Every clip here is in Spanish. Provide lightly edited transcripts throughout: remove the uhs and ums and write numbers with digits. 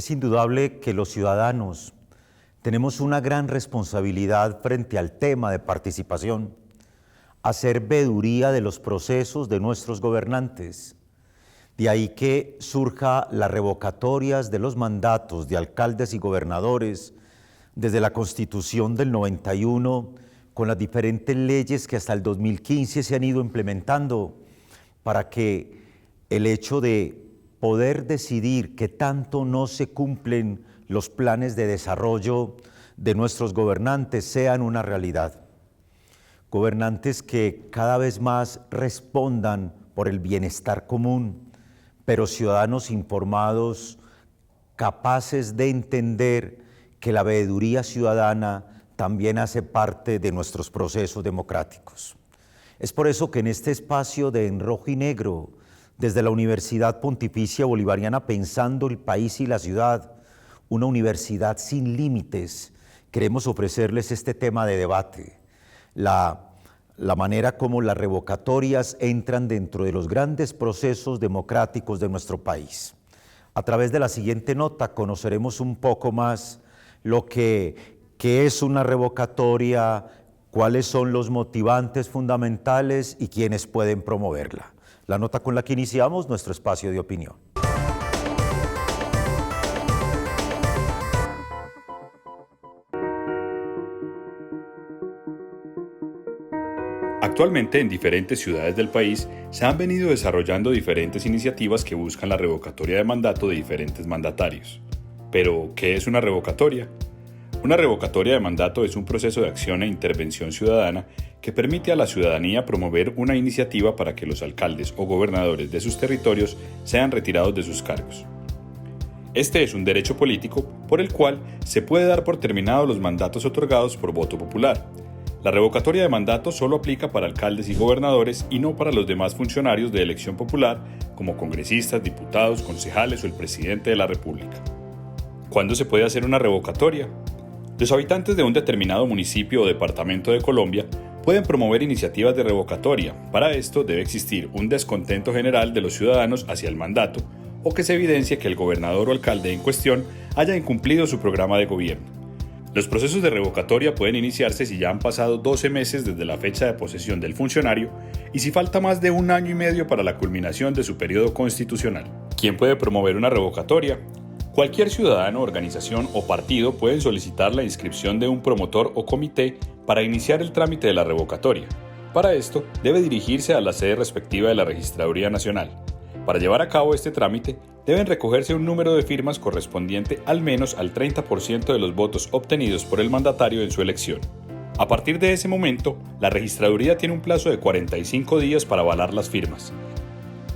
Es indudable que los ciudadanos tenemos una gran responsabilidad frente al tema de participación, hacer veeduría de los procesos de nuestros gobernantes. De ahí que surja las revocatorias de los mandatos de alcaldes y gobernadores desde la Constitución del 91, con las diferentes leyes que hasta el 2015 se han ido implementando, para que el hecho de poder decidir que tanto no se cumplen los planes de desarrollo de nuestros gobernantes sean una realidad. Gobernantes que cada vez más respondan por el bienestar común, pero ciudadanos informados, capaces de entender que la veeduría ciudadana también hace parte de nuestros procesos democráticos. Es por eso que en este espacio de En Rojo y Negro, desde la Universidad Pontificia Bolivariana Pensando el País y la Ciudad, una universidad sin límites, queremos ofrecerles este tema de debate, la manera como las revocatorias entran dentro de los grandes procesos democráticos de nuestro país. A través de la siguiente nota conoceremos un poco más lo que es una revocatoria, cuáles son los motivantes fundamentales y quiénes pueden promoverla. La nota con la que iniciamos nuestro espacio de opinión. Actualmente en diferentes ciudades del país se han venido desarrollando diferentes iniciativas que buscan la revocatoria de mandato de diferentes mandatarios. Pero, ¿qué es una revocatoria? Una revocatoria de mandato es un proceso de acción e intervención ciudadana que permite a la ciudadanía promover una iniciativa para que los alcaldes o gobernadores de sus territorios sean retirados de sus cargos. Este es un derecho político por el cual se puede dar por terminados los mandatos otorgados por voto popular. La revocatoria de mandato solo aplica para alcaldes y gobernadores y no para los demás funcionarios de elección popular como congresistas, diputados, concejales o el presidente de la República. ¿Cuándo se puede hacer una revocatoria? Los habitantes de un determinado municipio o departamento de Colombia pueden promover iniciativas de revocatoria. Para esto debe existir un descontento general de los ciudadanos hacia el mandato o que se evidencie que el gobernador o alcalde en cuestión haya incumplido su programa de gobierno. Los procesos de revocatoria pueden iniciarse si ya han pasado 12 meses desde la fecha de posesión del funcionario y si falta más de 1 año y medio para la culminación de su periodo constitucional. ¿Quién puede promover una revocatoria? Cualquier ciudadano, organización o partido pueden solicitar la inscripción de un promotor o comité para iniciar el trámite de la revocatoria. Para esto, debe dirigirse a la sede respectiva de la Registraduría Nacional. Para llevar a cabo este trámite, deben recogerse un número de firmas correspondiente al menos al 30% de los votos obtenidos por el mandatario en su elección. A partir de ese momento, la Registraduría tiene un plazo de 45 días para avalar las firmas.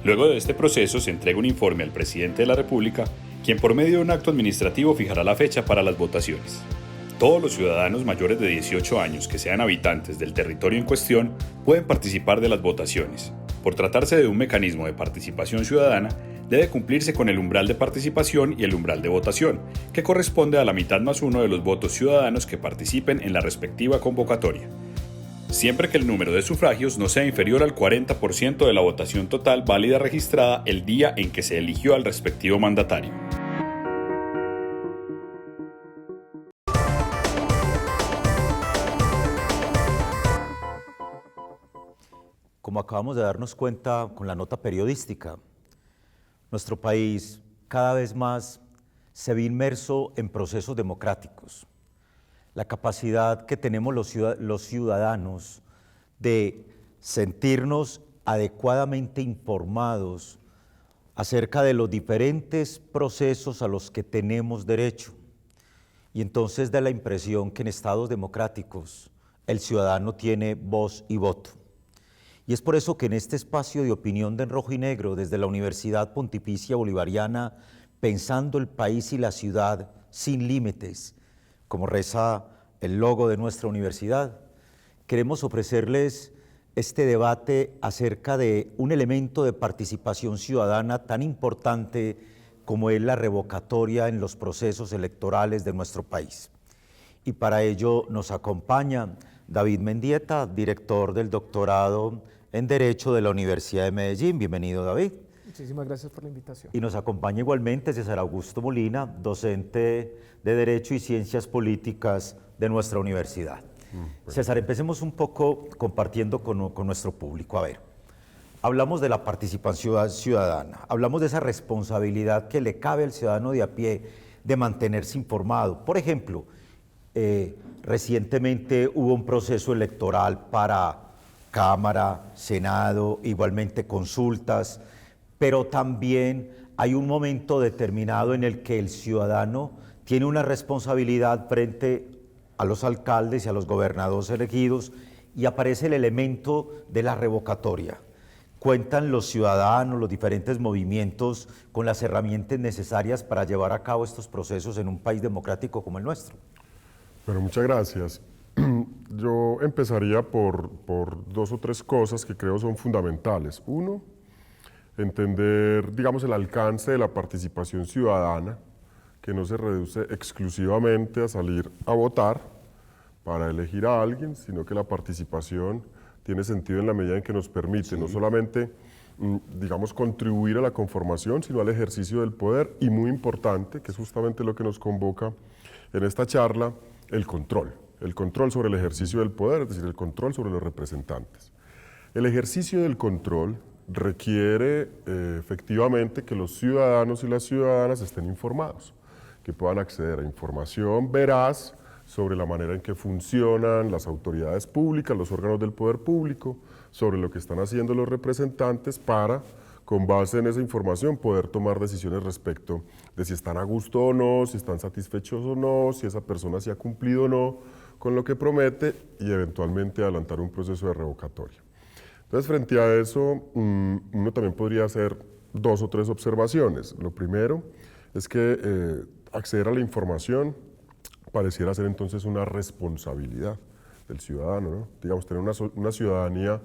Luego de este proceso se entrega un informe al presidente de la República, quien por medio de un acto administrativo fijará la fecha para las votaciones. Todos los ciudadanos mayores de 18 años que sean habitantes del territorio en cuestión pueden participar de las votaciones. Por tratarse de un mecanismo de participación ciudadana, debe cumplirse con el umbral de participación y el umbral de votación, que corresponde a la mitad más 1 de los votos ciudadanos que participen en la respectiva convocatoria, siempre que el número de sufragios no sea inferior al 40% de la votación total válida registrada el día en que se eligió al respectivo mandatario. Como acabamos de darnos cuenta con la nota periodística, nuestro país cada vez más se ve inmerso en procesos democráticos. La capacidad que tenemos los ciudadanos de sentirnos adecuadamente informados acerca de los diferentes procesos a los que tenemos derecho. Y entonces da la impresión que en estados democráticos el ciudadano tiene voz y voto. Y es por eso que en este espacio de opinión de En Rojo y Negro, desde la Universidad Pontificia Bolivariana, Pensando el País y la Ciudad sin límites, como reza el logo de nuestra universidad, queremos ofrecerles este debate acerca de un elemento de participación ciudadana tan importante como es la revocatoria en los procesos electorales de nuestro país. Y para ello nos acompaña David Mendieta, director del doctorado en Derecho de la Universidad de Medellín. Bienvenido, David. Muchísimas gracias por la invitación. Y nos acompaña igualmente César Augusto Molina, docente de Derecho y Ciencias Políticas de nuestra universidad. César, empecemos un poco compartiendo con nuestro público. A ver, hablamos de la participación ciudadana, hablamos de esa responsabilidad que le cabe al ciudadano de a pie de mantenerse informado. Por ejemplo, recientemente hubo un proceso electoral para Cámara, Senado, igualmente consultas, pero también hay un momento determinado en el que el ciudadano tiene una responsabilidad frente a los alcaldes y a los gobernadores elegidos y aparece el elemento de la revocatoria. ¿Cuentan los ciudadanos, los diferentes movimientos con las herramientas necesarias para llevar a cabo estos procesos en un país democrático como el nuestro? Bueno, muchas gracias. Yo empezaría por 2 o 3 cosas que creo son fundamentales. Uno, entender, digamos, el alcance de la participación ciudadana, que no se reduce exclusivamente a salir a votar para elegir a alguien, sino que la participación tiene sentido en la medida en que nos permite no solamente, digamos, contribuir a la conformación, sino al ejercicio del poder y, muy importante, que es justamente lo que nos convoca en esta charla, el control sobre el ejercicio del poder, es decir, el control sobre los representantes. El ejercicio del control requiere efectivamente que los ciudadanos y las ciudadanas estén informados, que puedan acceder a información veraz sobre la manera en que funcionan las autoridades públicas, los órganos del poder público, sobre lo que están haciendo los representantes para, con base en esa información, poder tomar decisiones respecto de si están a gusto o no, si están satisfechos o no, si esa persona se ha cumplido o no con lo que promete y eventualmente adelantar un proceso de revocatoria. Entonces, frente a eso, uno también podría hacer 2 o 3 observaciones. Lo primero es que acceder a la información pareciera ser entonces una responsabilidad del ciudadano, ¿no? Digamos, tener una ciudadanía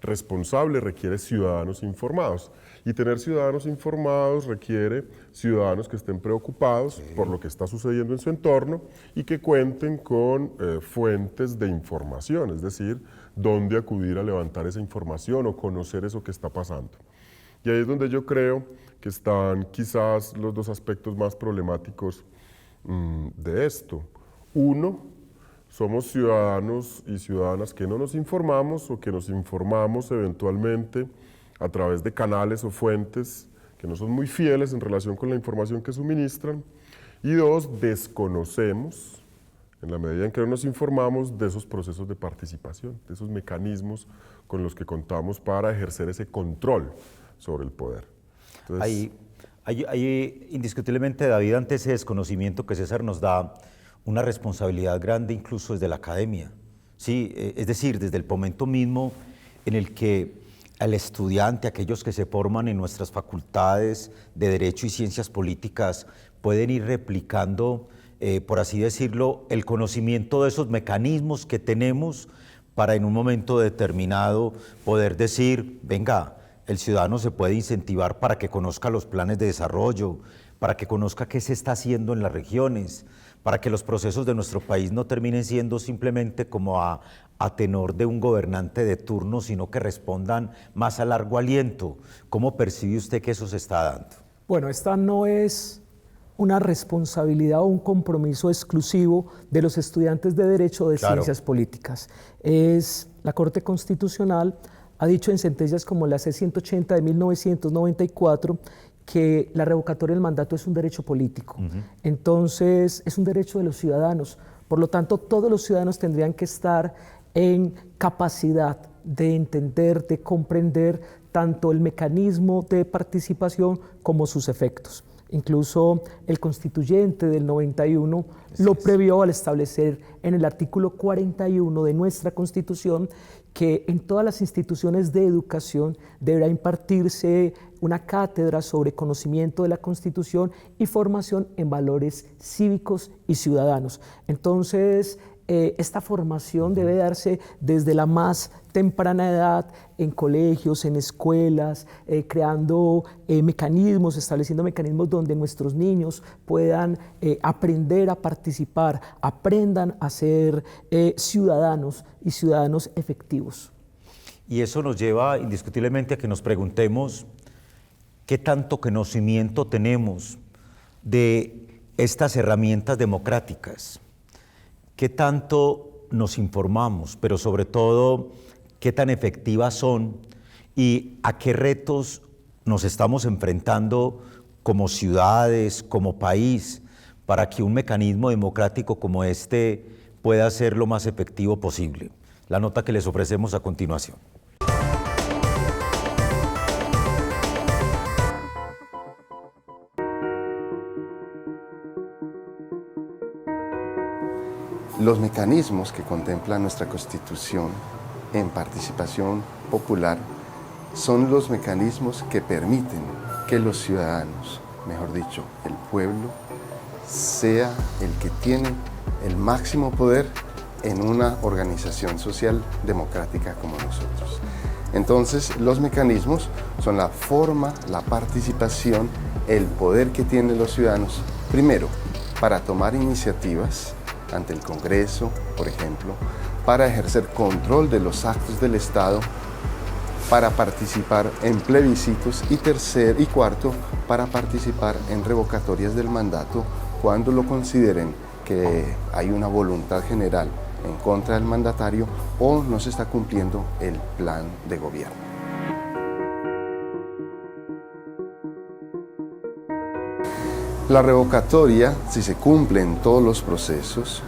responsable requiere ciudadanos informados, y tener ciudadanos informados requiere ciudadanos que estén preocupados por lo que está sucediendo en su entorno y que cuenten con fuentes de información, es decir, dónde acudir a levantar esa información o conocer eso que está pasando. Y ahí es donde yo creo que están quizás los 2 aspectos más problemáticos de esto. Uno, somos ciudadanos y ciudadanas que no nos informamos o que nos informamos eventualmente a través de canales o fuentes que no son muy fieles en relación con la información que suministran. Y 2, desconocemos, en la medida en que no nos informamos, de esos procesos de participación, de esos mecanismos con los que contamos para ejercer ese control sobre el poder. Entonces, Hay indiscutiblemente, David, ante ese desconocimiento que César nos da, una responsabilidad grande incluso desde la academia. Sí, es decir, desde el momento mismo en el que el estudiante, aquellos que se forman en nuestras facultades de Derecho y Ciencias Políticas, pueden ir replicando, por así decirlo, el conocimiento de esos mecanismos que tenemos para en un momento determinado poder decir, venga, el ciudadano se puede incentivar para que conozca los planes de desarrollo, para que conozca qué se está haciendo en las regiones, para que los procesos de nuestro país no terminen siendo simplemente como a tenor de un gobernante de turno, sino que respondan más a largo aliento. ¿Cómo percibe usted que eso se está dando? Bueno, esta no es una responsabilidad o un compromiso exclusivo de los estudiantes de Derecho o de Ciencias Políticas. La Corte Constitucional ha dicho en sentencias como la C-180 de 1994 que la revocatoria del mandato es un derecho político. Entonces, es un derecho de los ciudadanos. Por lo tanto, todos los ciudadanos tendrían que estar en capacidad de entender, de comprender tanto el mecanismo de participación como sus efectos. Incluso el constituyente del 91 lo previó al establecer en el artículo 41 de nuestra Constitución que en todas las instituciones de educación deberá impartirse una cátedra sobre conocimiento de la Constitución y formación en valores cívicos y ciudadanos. Entonces, esta formación debe darse desde la más temprana edad, en colegios, en escuelas, creando mecanismos, estableciendo mecanismos donde nuestros niños puedan aprender a participar, aprendan a ser ciudadanos y ciudadanos efectivos. Y eso nos lleva indiscutiblemente a que nos preguntemos qué tanto conocimiento tenemos de estas herramientas democráticas, qué tanto nos informamos, pero sobre todo, qué tan efectivas son y a qué retos nos estamos enfrentando como ciudades, como país, para que un mecanismo democrático como este pueda ser lo más efectivo posible. La nota que les ofrecemos a continuación. Los mecanismos que contempla nuestra Constitución en participación popular son los mecanismos que permiten que los ciudadanos, mejor dicho, el pueblo, sea el que tiene el máximo poder en una organización social democrática como nosotros. Entonces, los mecanismos son la forma, la participación, el poder que tienen los ciudadanos, primero, para tomar iniciativas ante el Congreso, por ejemplo, para ejercer control de los actos del Estado, para participar en plebiscitos y cuarto, para participar en revocatorias del mandato cuando lo consideren que hay una voluntad general en contra del mandatario o no se está cumpliendo el plan de gobierno. La revocatoria, si se cumplen todos los procesos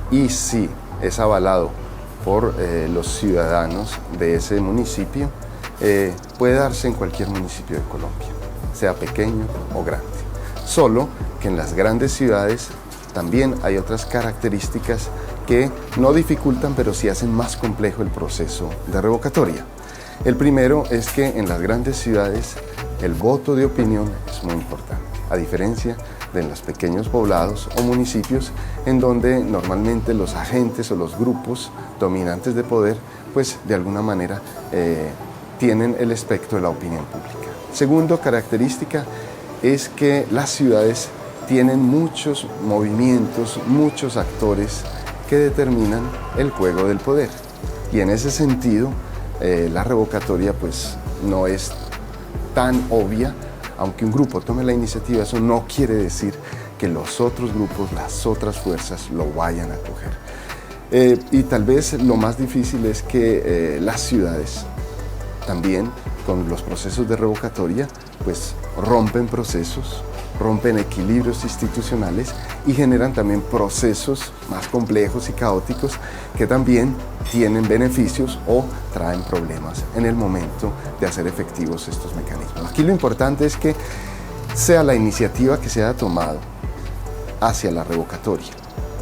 y si es avalado por los ciudadanos de ese municipio, puede darse en cualquier municipio de Colombia, sea pequeño o grande. Solo que en las grandes ciudades también hay otras características que no dificultan, pero sí hacen más complejo el proceso de revocatoria. El primero es que en las grandes ciudades el voto de opinión es muy importante, a diferencia de los pequeños poblados o municipios en donde normalmente los agentes o los grupos dominantes de poder, pues de alguna manera tienen el espectro de la opinión pública. Segundo característica es que las ciudades tienen muchos movimientos, muchos actores que determinan el juego del poder. Y en ese sentido, la revocatoria pues no es tan obvia. Aunque un grupo tome la iniciativa, eso no quiere decir que los otros grupos, las otras fuerzas lo vayan a coger. Y tal vez lo más difícil es que las ciudades también con los procesos de revocatoria pues rompen procesos, rompen equilibrios institucionales y generan también procesos más complejos y caóticos que también tienen beneficios o traen problemas en el momento de hacer efectivos estos mecanismos. Aquí lo importante es que sea la iniciativa que se haya tomado hacia la revocatoria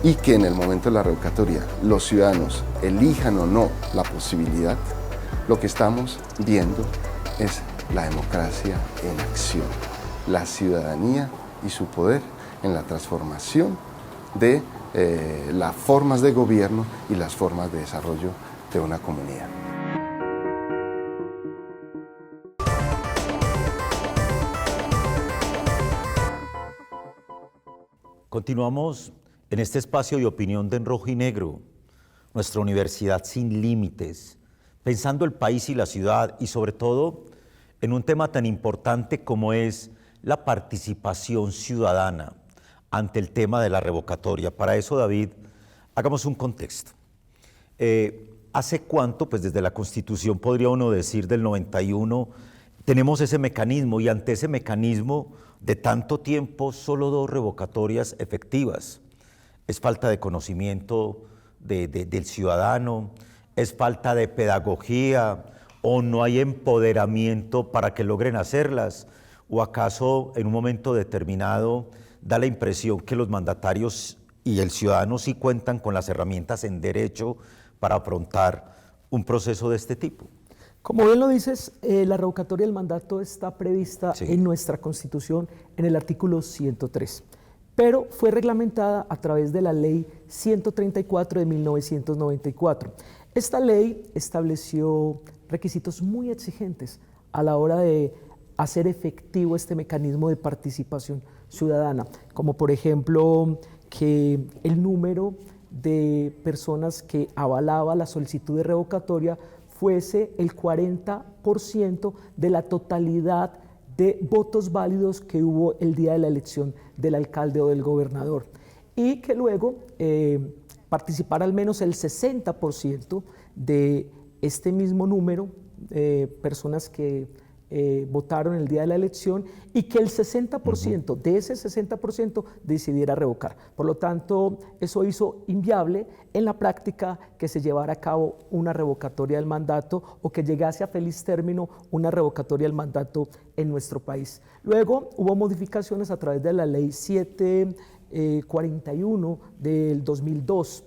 y que en el momento de la revocatoria los ciudadanos elijan o no la posibilidad, lo que estamos viendo es la democracia en acción, la ciudadanía y su poder en la transformación de las formas de gobierno y las formas de desarrollo de una comunidad. Continuamos en este espacio de opinión de En Rojo y Negro, nuestra universidad sin límites, pensando el país y la ciudad y sobre todo en un tema tan importante como es la participación ciudadana ante el tema de la revocatoria. Para eso, David, hagamos un contexto. ¿Hace cuánto, pues desde la Constitución, podría uno decir del 91, tenemos ese mecanismo y ante ese mecanismo de tanto tiempo solo 2 revocatorias efectivas? Es falta de conocimiento del ciudadano, es falta de pedagogía o no hay empoderamiento para que logren hacerlas, o acaso en un momento determinado da la impresión que los mandatarios y el ciudadano sí cuentan con las herramientas en derecho para afrontar un proceso de este tipo. Como bien lo dices, la revocatoria del mandato está prevista en nuestra Constitución en el artículo 103, pero fue reglamentada a través de la Ley 134 de 1994. Esta ley estableció requisitos muy exigentes a la hora de hacer efectivo este mecanismo de participación ciudadana, como por ejemplo que el número de personas que avalaba la solicitud de revocatoria fuese el 40% de la totalidad de votos válidos que hubo el día de la elección del alcalde o del gobernador, y que luego participara al menos el 60% de este mismo número de personas que votaron el día de la elección, y que el 60% de ese 60% decidiera revocar. Por lo tanto, eso hizo inviable en la práctica que se llevara a cabo una revocatoria del mandato, o que llegase a feliz término una revocatoria del mandato en nuestro país. Luego hubo modificaciones a través de la ley 741 del 2002.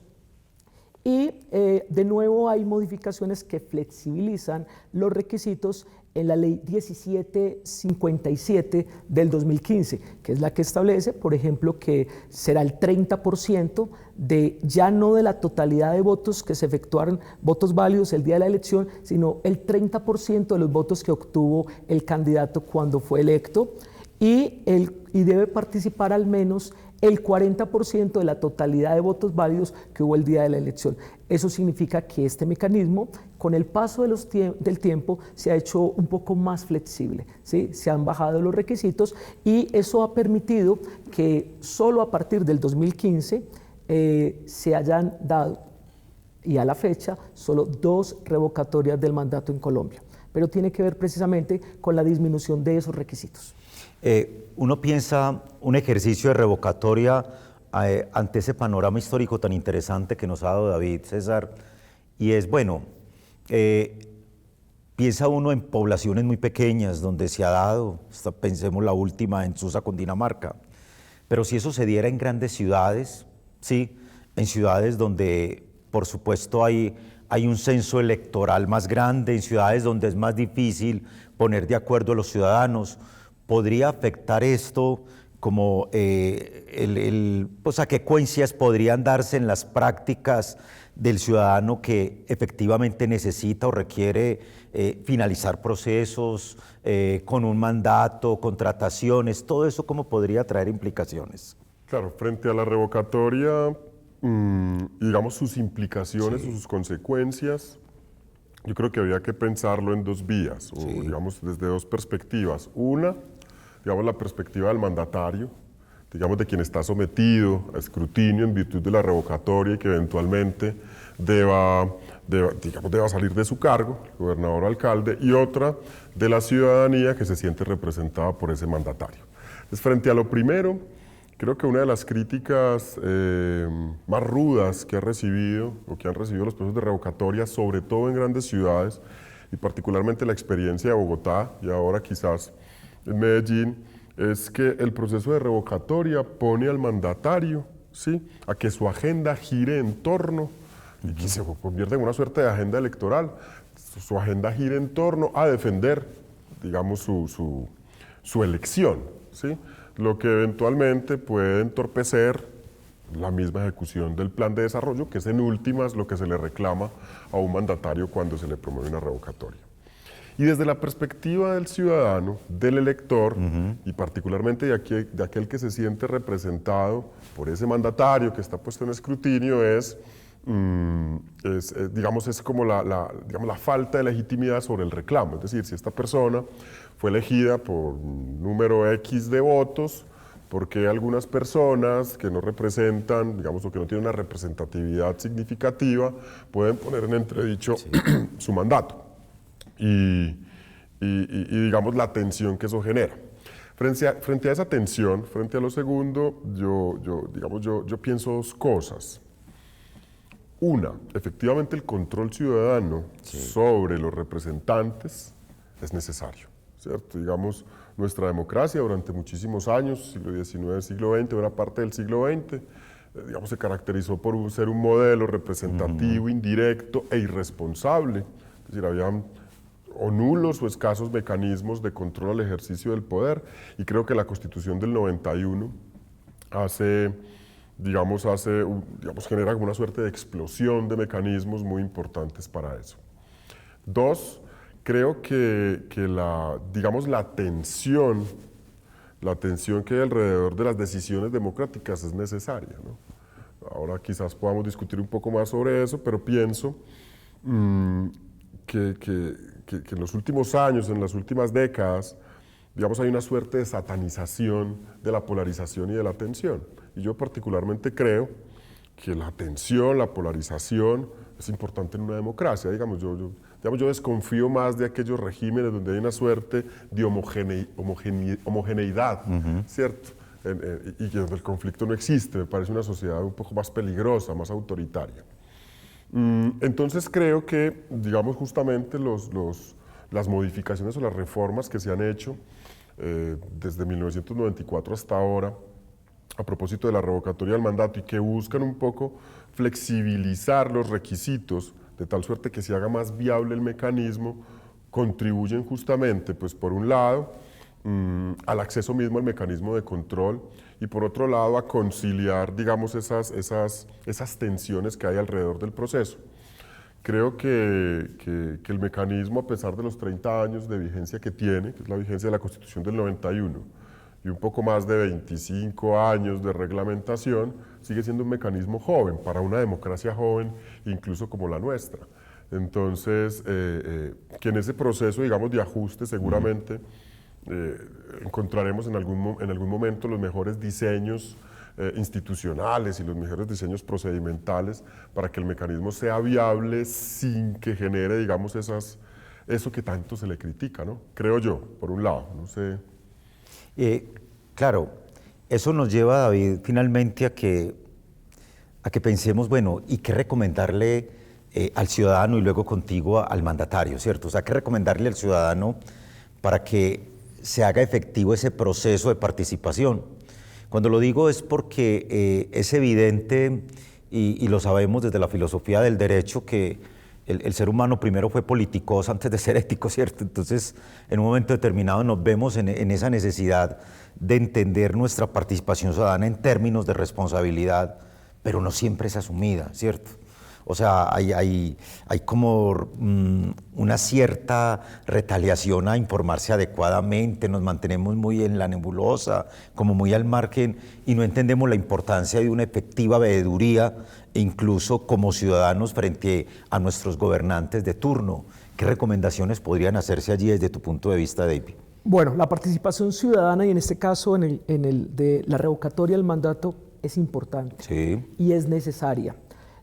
Y de nuevo hay modificaciones que flexibilizan los requisitos en la ley 1757 del 2015, que es la que establece, por ejemplo, que será el 30% ya no de la totalidad de votos que se efectuaron, votos válidos el día de la elección, sino el 30% de los votos que obtuvo el candidato cuando fue electo, y debe participar al menos el 40% de la totalidad de votos válidos que hubo el día de la elección. Eso significa que este mecanismo, con el paso del tiempo, se ha hecho un poco más flexible, ¿sí? Se han bajado los requisitos, y eso ha permitido que solo a partir del 2015 se hayan dado, y a la fecha, solo 2 revocatorias del mandato en Colombia. Pero tiene que ver precisamente con la disminución de esos requisitos. Uno piensa un ejercicio de revocatoria ante ese panorama histórico tan interesante que nos ha dado David, César, y es, bueno, piensa uno en poblaciones muy pequeñas donde se ha dado, pensemos la última en Susa, Cundinamarca, pero si eso se diera en grandes ciudades, sí, en ciudades donde por supuesto hay un censo electoral más grande, en ciudades donde es más difícil poner de acuerdo a los ciudadanos, ¿podría afectar esto como pues a qué consecuencias podrían darse en las prácticas del ciudadano que efectivamente necesita o requiere finalizar procesos con un mandato, contrataciones, todo eso cómo podría traer implicaciones? Claro, frente a la revocatoria, digamos sus implicaciones o sus consecuencias, yo creo que habría que pensarlo en 2 vías, o digamos desde 2 perspectivas. Una, digamos la perspectiva del mandatario, digamos de quien está sometido a escrutinio en virtud de la revocatoria y que eventualmente deba salir de su cargo, gobernador o alcalde, y otra de la ciudadanía que se siente representada por ese mandatario. Entonces, frente a lo primero, creo que una de las críticas más rudas que han recibido los procesos de revocatoria, sobre todo en grandes ciudades, y particularmente la experiencia de Bogotá y ahora quizás en Medellín, es que el proceso de revocatoria pone al mandatario, ¿sí?, a que su agenda gire en torno, y que se convierte en una suerte de agenda electoral, su agenda gira en torno a defender, digamos, su elección, ¿sí?, lo que eventualmente puede entorpecer la misma ejecución del plan de desarrollo, que es en últimas lo que se le reclama a un mandatario cuando se le promueve una revocatoria. Y desde la perspectiva del ciudadano, del elector, y particularmente de aquel que se siente representado por ese mandatario que está puesto en escrutinio, es como la falta de legitimidad sobre el reclamo. Es decir, si esta persona fue elegida por un número X de votos, ¿por qué algunas personas que no representan, digamos, o que no tienen una representatividad significativa, pueden poner en entredicho su mandato? Y digamos la tensión que eso genera. Frente a esa tensión, frente a lo segundo, yo pienso 2 cosas. Una, efectivamente el control ciudadano sobre los representantes es necesario, ¿cierto? Digamos, nuestra democracia durante muchísimos años, siglo XIX, siglo XX, buena parte del siglo XX, digamos, se caracterizó por ser un modelo representativo, indirecto e irresponsable. Es decir, habían o nulos o escasos mecanismos de control al ejercicio del poder, y creo que la Constitución del 91 genera como una suerte de explosión de mecanismos muy importantes para eso. 2, creo que la tensión que hay alrededor de las decisiones democráticas es necesaria, ¿no? Ahora quizás podamos discutir un poco más sobre eso, pero pienso que en los últimos años, en las últimas décadas, digamos, hay una suerte de satanización de la polarización y de la tensión. Y yo particularmente creo que la tensión, la polarización es importante en una democracia. Digamos, yo desconfío más de aquellos regímenes donde hay una suerte de homogeneidad, ¿cierto? Y que donde el conflicto no existe. Me parece una sociedad un poco más peligrosa, más autoritaria. Entonces creo que, digamos, justamente las modificaciones o las reformas que se han hecho desde 1994 hasta ahora, a propósito de la revocatoria del mandato, y que buscan un poco flexibilizar los requisitos de tal suerte que se haga más viable el mecanismo, contribuyen justamente, pues por un lado, al acceso mismo al mecanismo de control y por otro lado a conciliar, digamos, esas tensiones que hay alrededor del proceso. Creo que el mecanismo, a pesar de los 30 años de vigencia que tiene, que es la vigencia de la Constitución del 91, y un poco más de 25 años de reglamentación, sigue siendo un mecanismo joven, para una democracia joven, incluso como la nuestra. Entonces, que en ese proceso, digamos, de ajuste seguramente encontraremos en algún momento los mejores diseños institucionales y los mejores diseños procedimentales para que el mecanismo sea viable sin que genere, digamos, eso que tanto se le critica, ¿no? Creo yo, por un lado, no sé. Claro, eso nos lleva, David, finalmente a que pensemos, bueno, ¿y qué recomendarle al ciudadano y luego contigo al mandatario, ¿cierto? O sea, ¿qué recomendarle al ciudadano para que se haga efectivo ese proceso de participación? Cuando lo digo es porque es evidente, y lo sabemos desde la filosofía del derecho, que el ser humano primero fue politicos antes de ser ético, ¿cierto? Entonces, en un momento determinado nos vemos en esa necesidad de entender nuestra participación ciudadana en términos de responsabilidad, pero no siempre es asumida, ¿cierto? O sea, hay como una cierta retaliación a informarse adecuadamente, nos mantenemos muy en la nebulosa, como muy al margen, y no entendemos la importancia de una efectiva veeduría, incluso como ciudadanos frente a nuestros gobernantes de turno. ¿Qué recomendaciones podrían hacerse allí desde tu punto de vista, David? Bueno, la participación ciudadana, y en este caso en el de la revocatoria del mandato, es importante, sí, y es necesaria.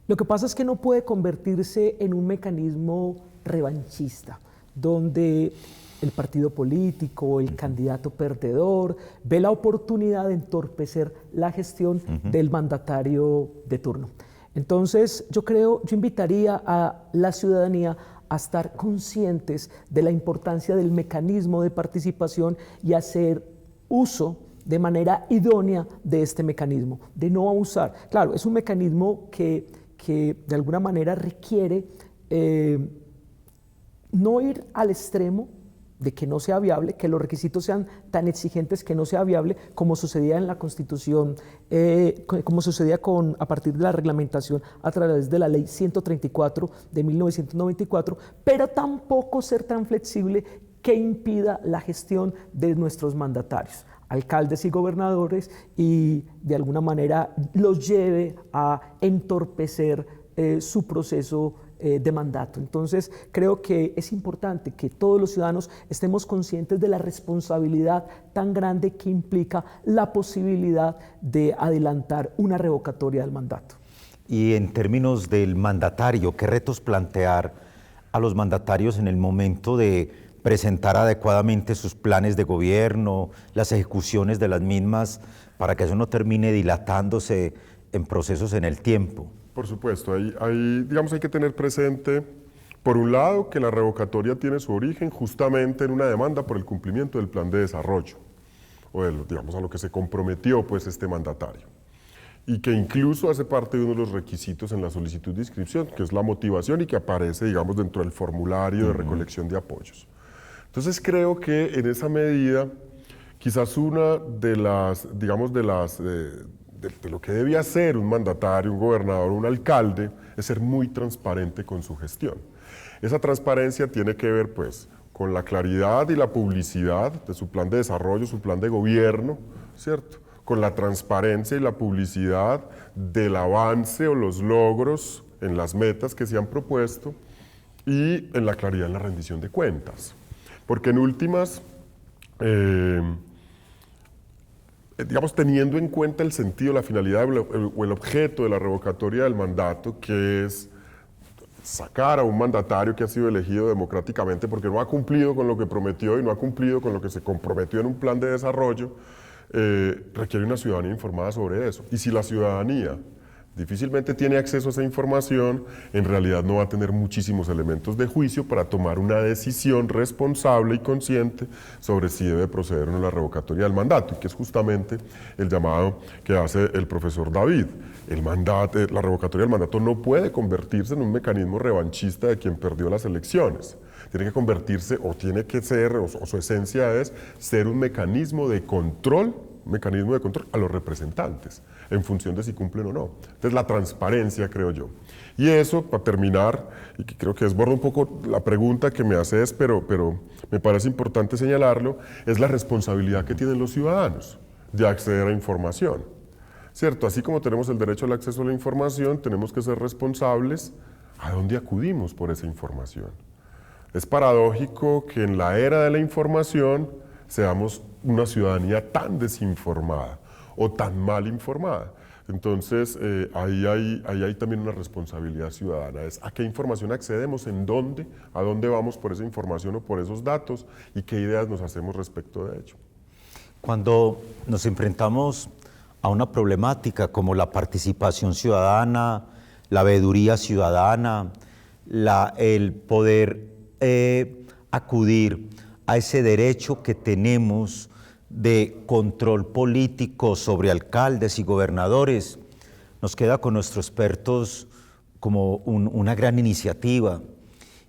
Lo que pasa es que no puede convertirse en un mecanismo revanchista, donde el partido político, el candidato perdedor, ve la oportunidad de entorpecer la gestión del mandatario de turno. Entonces, yo invitaría a la ciudadanía a estar conscientes de la importancia del mecanismo de participación y hacer uso de manera idónea de este mecanismo, de no abusar. Claro, es un mecanismo que de alguna manera requiere no ir al extremo de que no sea viable, que los requisitos sean tan exigentes que no sea viable, como sucedía en la Constitución, como sucedía a partir de la reglamentación a través de la Ley 134 de 1994, pero tampoco ser tan flexible que impida la gestión de nuestros mandatarios, alcaldes y gobernadores, y de alguna manera los lleve a entorpecer su proceso de mandato. Entonces, creo que es importante que todos los ciudadanos estemos conscientes de la responsabilidad tan grande que implica la posibilidad de adelantar una revocatoria del mandato. Y en términos del mandatario, ¿qué retos plantear a los mandatarios en el momento de presentar adecuadamente sus planes de gobierno, las ejecuciones de las mismas, para que eso no termine dilatándose en procesos en el tiempo? Por supuesto, digamos, hay que tener presente, por un lado, que la revocatoria tiene su origen justamente en una demanda por el cumplimiento del plan de desarrollo, o digamos, a lo que se comprometió pues este mandatario, y que incluso hace parte de uno de los requisitos en la solicitud de inscripción, que es la motivación y que aparece, digamos, dentro del formulario de recolección de apoyos. Entonces creo que en esa medida, quizás una de las, digamos, de lo que debe hacer un mandatario, un gobernador, un alcalde, es ser muy transparente con su gestión. Esa transparencia tiene que ver, pues, con la claridad y la publicidad de su plan de desarrollo, su plan de gobierno, ¿cierto? Con la transparencia y la publicidad del avance o los logros en las metas que se han propuesto y en la claridad en la rendición de cuentas. Porque en últimas, digamos, teniendo en cuenta el sentido, la finalidad o el objeto de la revocatoria del mandato, que es sacar a un mandatario que ha sido elegido democráticamente porque no ha cumplido con lo que prometió y no ha cumplido con lo que se comprometió en un plan de desarrollo, requiere una ciudadanía informada sobre eso. Y si la ciudadanía difícilmente tiene acceso a esa información, en realidad no va a tener muchísimos elementos de juicio para tomar una decisión responsable y consciente sobre si debe proceder o no la revocatoria del mandato, y que es justamente el llamado que hace el profesor David. La revocatoria del mandato no puede convertirse en un mecanismo revanchista de quien perdió las elecciones. Tiene que convertirse, o tiene que ser, o su esencia es ser un mecanismo de control a los representantes, en función de si cumplen o no. Entonces, la transparencia, creo yo. Y eso, para terminar, y que creo que desborda un poco la pregunta que me haces, pero me parece importante señalarlo, es la responsabilidad que tienen los ciudadanos de acceder a información. ¿Cierto? Así como tenemos el derecho al acceso a la información, tenemos que ser responsables a dónde acudimos por esa información. Es paradójico que en la era de la información seamos una ciudadanía tan desinformada o tan mal informada. Entonces, ahí hay también una responsabilidad ciudadana. Es a qué información accedemos, en dónde, a dónde vamos por esa información o por esos datos y qué ideas nos hacemos respecto de ello. Cuando nos enfrentamos a una problemática como la participación ciudadana, la veeduría ciudadana, el poder acudir a ese derecho que tenemos de control político sobre alcaldes y gobernadores, nos queda con nuestros expertos como una gran iniciativa,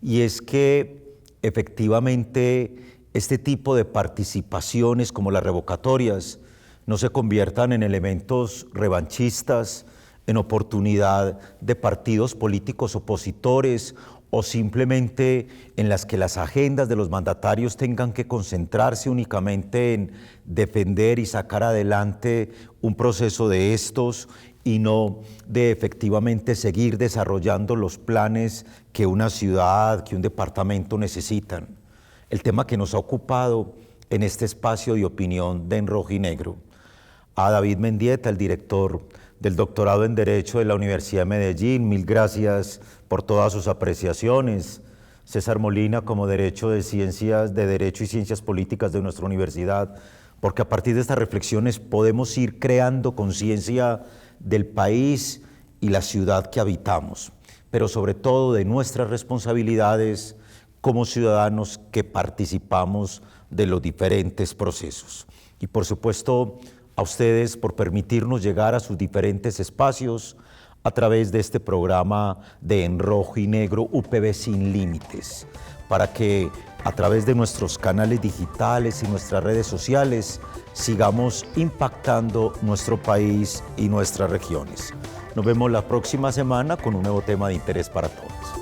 y es que efectivamente este tipo de participaciones como las revocatorias no se conviertan en elementos revanchistas, en oportunidad de partidos políticos opositores o simplemente en las que las agendas de los mandatarios tengan que concentrarse únicamente en defender y sacar adelante un proceso de estos y no de efectivamente seguir desarrollando los planes que una ciudad, que un departamento necesitan. El tema que nos ha ocupado en este espacio de opinión de En Rojo y Negro. A David Mendieta, el director del doctorado en Derecho de la Universidad de Medellín, mil gracias por todas sus apreciaciones. César Molina, como Derecho y Ciencias Políticas de nuestra universidad, porque a partir de estas reflexiones podemos ir creando conciencia del país y la ciudad que habitamos, pero sobre todo de nuestras responsabilidades como ciudadanos que participamos de los diferentes procesos. Y por supuesto, a ustedes por permitirnos llegar a sus diferentes espacios a través de este programa de En Rojo y Negro UPB Sin Límites, para que a través de nuestros canales digitales y nuestras redes sociales sigamos impactando nuestro país y nuestras regiones. Nos vemos la próxima semana con un nuevo tema de interés para todos.